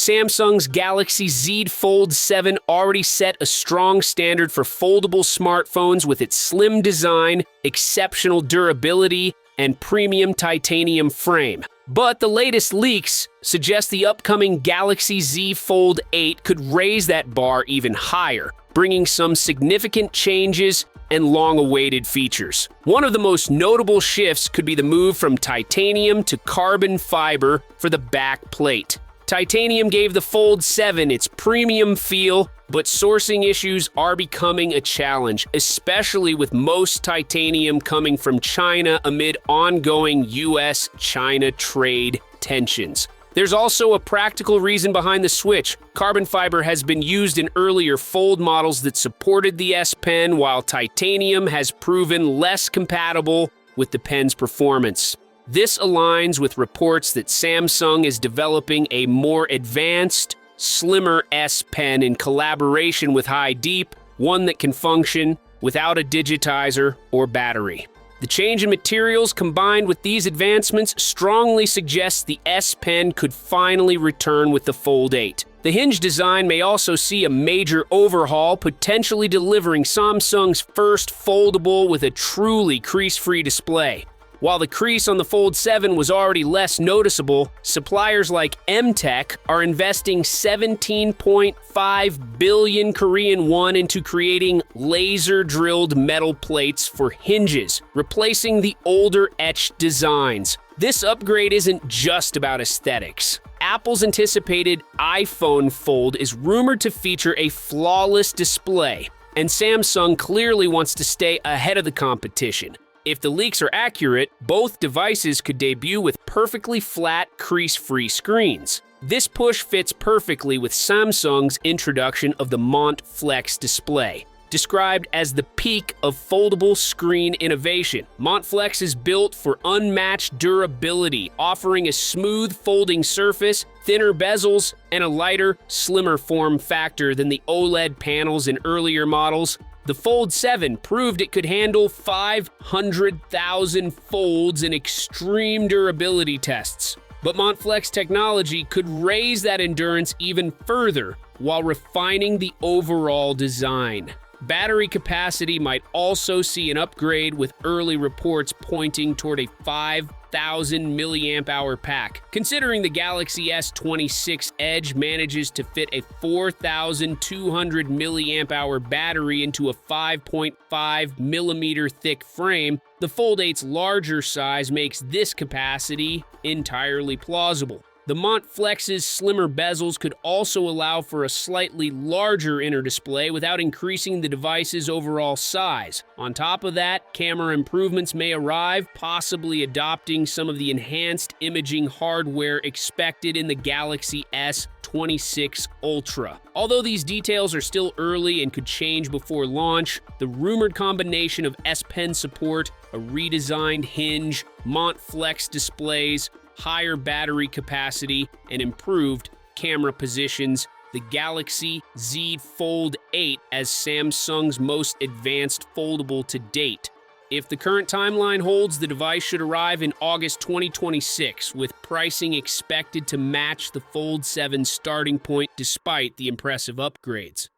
Samsung's Galaxy Z Fold 7 already set a strong standard for foldable smartphones with its slim design, exceptional durability, and premium titanium frame. But the latest leaks suggest the upcoming Galaxy Z Fold 8 could raise that bar even higher, bringing some significant changes and long-awaited features. One of the most notable shifts could be the move from titanium to carbon fiber for the back plate. Titanium gave the Fold 7 its premium feel, but sourcing issues are becoming a challenge, especially with most titanium coming from China amid ongoing US-China trade tensions. There's also a practical reason behind the switch. Carbon fiber has been used in earlier Fold models that supported the S Pen, while titanium has proven less compatible with the Pen's performance. This aligns with reports that Samsung is developing a more advanced, slimmer S Pen in collaboration with HiDeep, one that can function without a digitizer or battery. The change in materials combined with these advancements strongly suggests the S Pen could finally return with the Fold 8. The hinge design may also see a major overhaul, potentially delivering Samsung's first foldable with a truly crease-free display. While the crease on the Fold 7 was already less noticeable, suppliers like M-Tech are investing 17.5 billion Korean won into creating laser-drilled metal plates for hinges, replacing the older etched designs. This upgrade isn't just about aesthetics. Apple's anticipated iPhone Fold is rumored to feature a flawless display, and Samsung clearly wants to stay ahead of the competition. If the leaks are accurate, both devices could debut with perfectly flat, crease-free screens. This push fits perfectly with Samsung's introduction of the Mont-Flex display. Described as the peak of foldable screen innovation, Mont-Flex is built for unmatched durability, offering a smooth folding surface, thinner bezels, and a lighter, slimmer form factor than the OLED panels in earlier models. The Fold 7 proved it could handle 500,000 folds in extreme durability tests. But Mont-Flex technology could raise that endurance even further while refining the overall design. Battery capacity might also see an upgrade, with early reports pointing toward a 5,000 mAh pack. Considering the Galaxy S26 Edge manages to fit a 4,200 mAh battery into a 5.5mm thick frame, the Fold 8's larger size makes this capacity entirely plausible. The Mont-Flex's slimmer bezels could also allow for a slightly larger inner display without increasing the device's overall size. On top of that, camera improvements may arrive, possibly adopting some of the enhanced imaging hardware expected in the Galaxy S26 Ultra. Although these details are still early and could change before launch, the rumored combination of S Pen support, a redesigned hinge, Mont-Flex displays, higher battery capacity, and improved camera positions the Galaxy Z Fold 8 as Samsung's most advanced foldable to date. If the current timeline holds, the device should arrive in August 2026, with pricing expected to match the Fold 7's starting point despite the impressive upgrades.